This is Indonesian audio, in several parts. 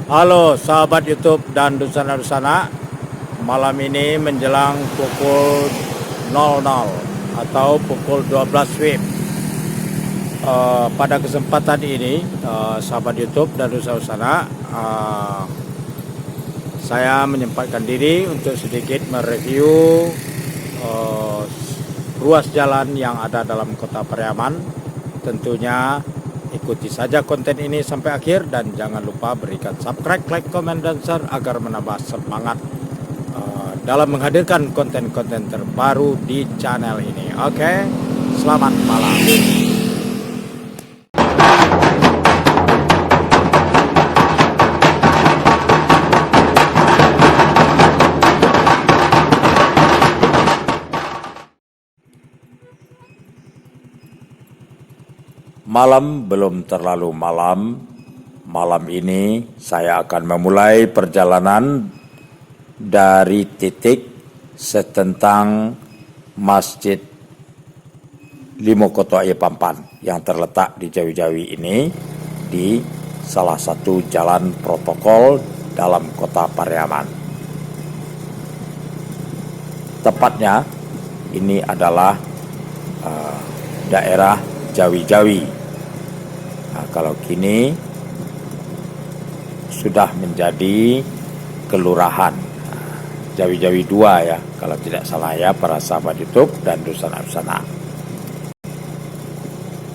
Halo sahabat YouTube dan Dusana-Dusana. Malam ini menjelang pukul 00 atau pukul 12 WIB. Pada kesempatan ini sahabat YouTube dan Dusana-Dusana, saya menyempatkan diri untuk sedikit mereview ruas jalan yang ada dalam kota Pariaman. Tentunya ikuti saja konten ini sampai akhir dan jangan lupa berikan subscribe, like, komen, dan share agar menambah semangat dalam menghadirkan konten-konten terbaru di channel ini. Oke, selamat malam. Malam belum terlalu malam. Malam ini saya akan memulai perjalanan dari titik setentang Masjid Limokoto Aye Pampan yang terletak di Jawi-Jawi ini, di salah satu jalan protokol dalam kota Pariaman. Tepatnya ini adalah daerah Jawi-Jawi. Nah, kalau kini sudah menjadi kelurahan Jawi-Jawi 2 ya, kalau tidak salah ya para sahabat YouTube dan Dusana-Dusana.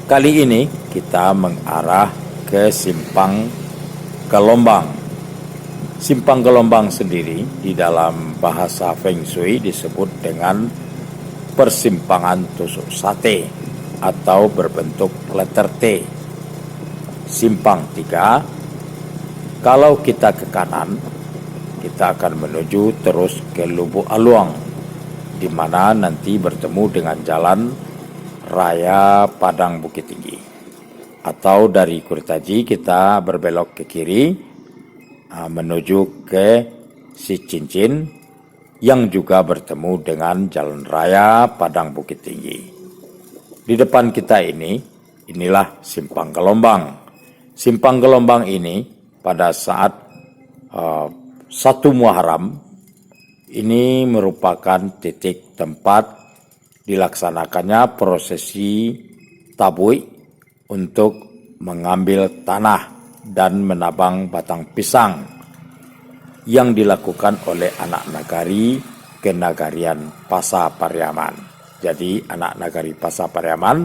Kali ini kita mengarah ke Simpang Gelombang. Simpang Gelombang sendiri di dalam bahasa Feng Shui disebut dengan persimpangan tusuk sate atau berbentuk letter T. Simpang 3. Kalau kita ke kanan, kita akan menuju terus ke Lubuk Aluang, di mana nanti bertemu dengan jalan Raya Padang Bukit Tinggi. Atau dari Kurtaji kita berbelok ke kiri menuju ke Si Cincin yang juga bertemu dengan jalan Raya Padang Bukit Tinggi. Di depan kita inilah Simpang Gelombang. Simpang Gelombang ini pada saat 1 Muharram ini merupakan titik tempat dilaksanakannya prosesi tabui untuk mengambil tanah dan menabang batang pisang yang dilakukan oleh anak nagari kenagarian Pasa Pariaman. Jadi anak nagari Pasa Pariaman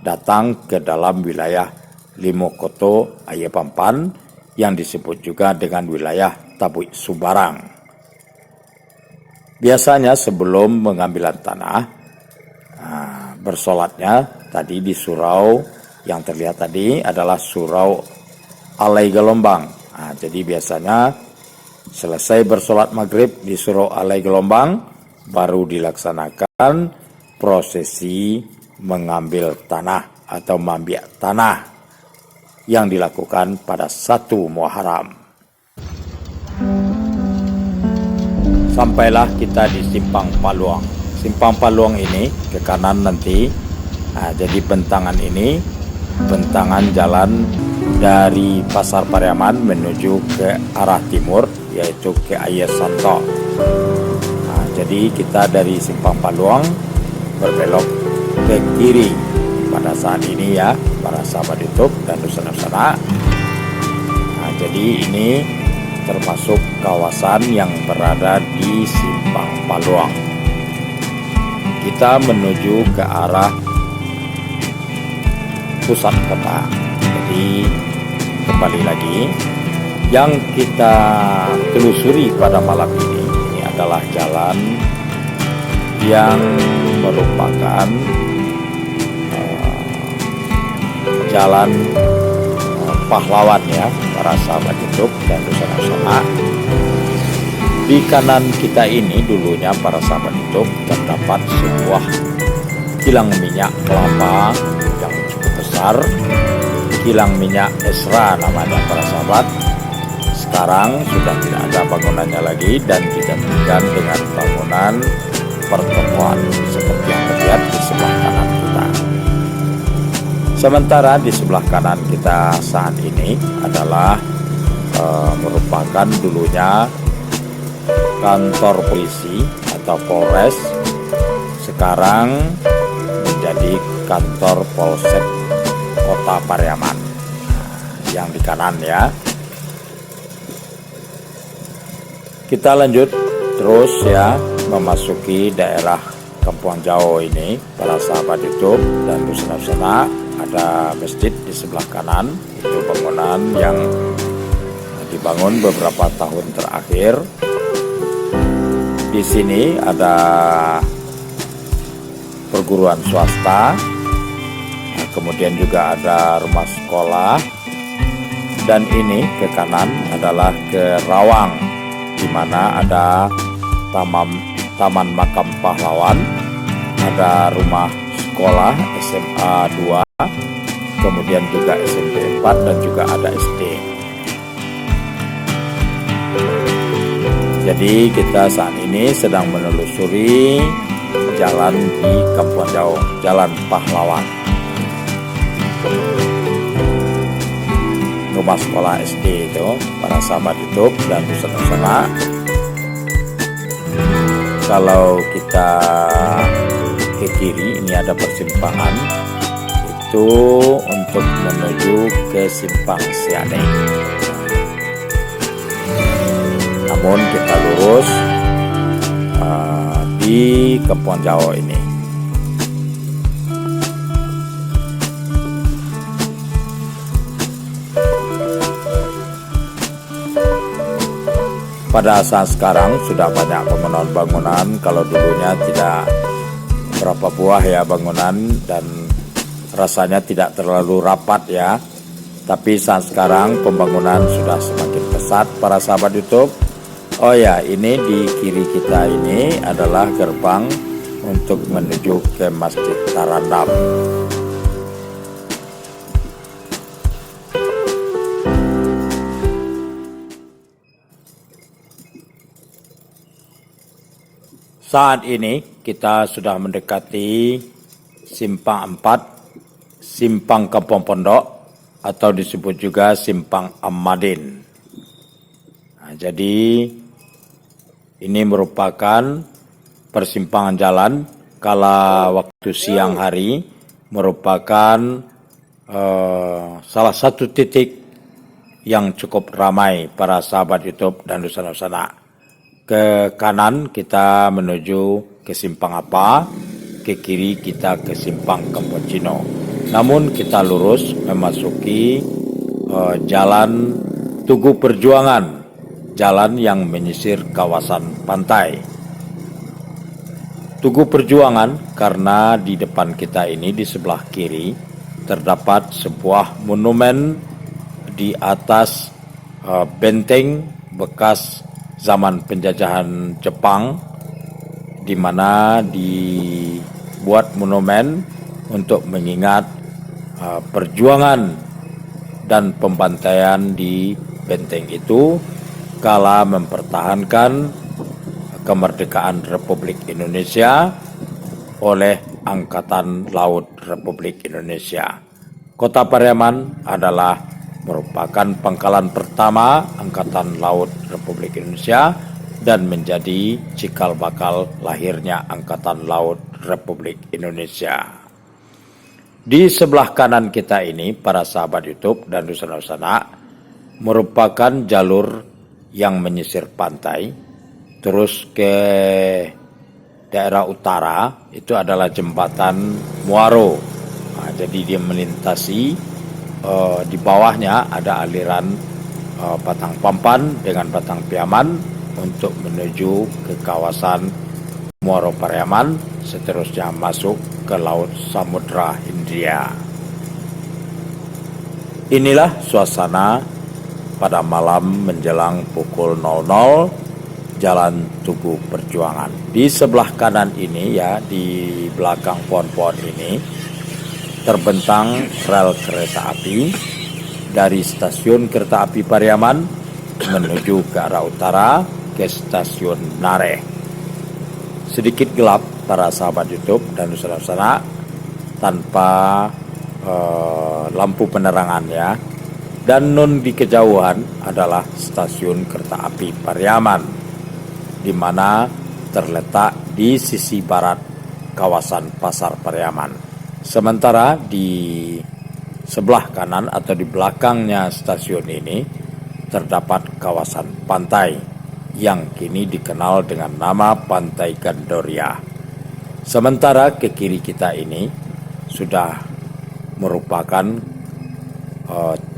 datang ke dalam wilayah Limokoto Aye Pampan yang disebut juga dengan wilayah Tabui Subarang. Biasanya sebelum mengambilan tanah, bersolatnya tadi di surau yang terlihat tadi adalah surau Alai Gelombang. Jadi biasanya selesai bersolat maghrib di surau Alai Gelombang, baru dilaksanakan prosesi mengambil tanah atau mambiak tanah yang dilakukan pada 1 Muharram. Sampailah kita di Simpang Paluang. Simpang Paluang ini ke kanan nanti, jadi bentangan ini, bentangan jalan dari Pasar Pariaman menuju ke arah timur, yaitu ke Ayer Santo. Jadi kita dari Simpang Paluang berbelok ke kiri pada saat ini ya para sahabat YouTube dan Dusana-Dusana. Jadi ini termasuk kawasan yang berada di Simpang Paluang. Kita menuju ke arah pusat kota. Jadi kembali lagi, yang kita telusuri pada malam ini adalah jalan yang merupakan jalan pahlawan ya para sahabat YouTube dan Dusana-Dusana. Di kanan kita ini dulunya para sahabat YouTube terdapat sebuah kilang minyak kelapa yang cukup besar, kilang minyak Esra namanya para sahabat. Sekarang sudah tidak ada bangunannya lagi dan digantikan dengan bangunan pertokoan seperti yang terlihat di sebelah kanan kita. Sementara di sebelah kanan kita saat ini adalah merupakan dulunya kantor polisi atau Polres, sekarang menjadi kantor Polsek Kota Pariaman. Yang di kanan ya. Kita lanjut terus ya, memasuki daerah Kampung Jawa ini, para sahabat YouTube dan Dusun-Dusun. Ada masjid di sebelah kanan, itu bangunan yang dibangun beberapa tahun terakhir. Di sini ada perguruan swasta, kemudian juga ada rumah sekolah, dan ini ke kanan adalah ke Rawang, di mana ada Taman Makam Pahlawan, ada rumah sekolah SMA 2, kemudian juga SMP 4 dan juga ada SD. Jadi kita saat ini sedang menelusuri jalan di Kampung Jawa, Jalan Pahlawan. Rumah sekolah SD itu, para sahabat YouTube dan Dusun-Dusun. Kalau kita ke kiri, ini ada persimpangan, itu untuk menuju ke Simpang Siane. Namun kita lurus di Kampung Jawa ini. Pada saat sekarang sudah banyak bangunan-bangunan. Kalau dulunya tidak berapa buah ya bangunan dan rasanya tidak terlalu rapat ya. Tapi saat sekarang pembangunan sudah semakin pesat, para sahabat YouTube. Oh ya, ini di kiri kita ini adalah gerbang untuk menuju ke Masjid Tarandam. Saat ini kita sudah mendekati Simpang 4, Simpang Kampung Pondok, atau disebut juga Simpang Ahmadin. Nah, jadi ini merupakan persimpangan jalan kala waktu siang hari, merupakan salah satu titik yang cukup ramai para sahabat YouTube dan Dusun-Dusun. Ke kanan kita menuju ke Simpang Apa, ke kiri kita ke Simpang Kampung Cino. Namun kita lurus memasuki Jalan Tugu Perjuangan, jalan yang menyisir kawasan pantai. Tugu Perjuangan karena di depan kita ini di sebelah kiri terdapat sebuah monumen di atas benteng bekas zaman penjajahan Jepang, di mana dibuat monumen untuk mengingat perjuangan dan pembantaian di benteng itu kala mempertahankan kemerdekaan Republik Indonesia oleh Angkatan Laut Republik Indonesia. Kota Pariaman adalah merupakan pangkalan pertama Angkatan Laut Republik Indonesia dan menjadi cikal bakal lahirnya Angkatan Laut Republik Indonesia. Di sebelah kanan kita ini, para sahabat YouTube dan Dusun-Dusun, merupakan jalur yang menyisir pantai. Terus ke daerah utara, itu adalah jembatan Muaro. Nah, jadi dia melintasi, di bawahnya ada aliran Batang Pampan dengan Batang Piaman untuk menuju ke kawasan Muaro Pariaman, seterusnya masuk ke Laut Samudra Hindia. Inilah suasana pada malam menjelang pukul 00 Jalan Tugu Perjuangan. Di sebelah kanan ini ya, di belakang pohon-pohon ini terbentang rel kereta api dari stasiun kereta api Pariaman menuju ke arah utara ke stasiun Nareh. Sedikit gelap para sahabat YouTube dan Dusun-Dusun tanpa lampu penerangan ya. Dan nun di kejauhan adalah stasiun kereta api Pariaman, di mana terletak di sisi barat kawasan Pasar Pariaman. Sementara di sebelah kanan atau di belakangnya stasiun ini terdapat kawasan pantai yang kini dikenal dengan nama Pantai Gandoria. Sementara ke kiri kita ini sudah merupakan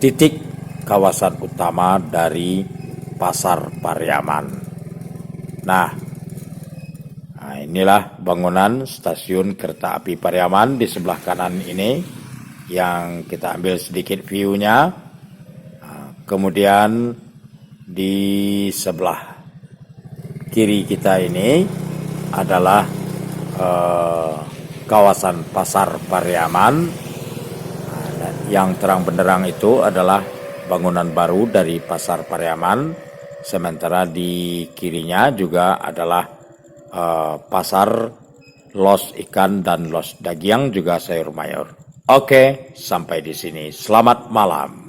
titik kawasan utama dari Pasar Pariaman. Nah, inilah bangunan stasiun kereta api Pariaman di sebelah kanan ini yang kita ambil sedikit view-nya. Kemudian di sebelah kiri kita ini adalah kawasan Pasar Pariaman. Yang terang benderang itu adalah bangunan baru dari Pasar Pariaman, sementara di kirinya juga adalah pasar los ikan dan los daging juga sayur mayur. Oke, sampai di sini. Selamat malam.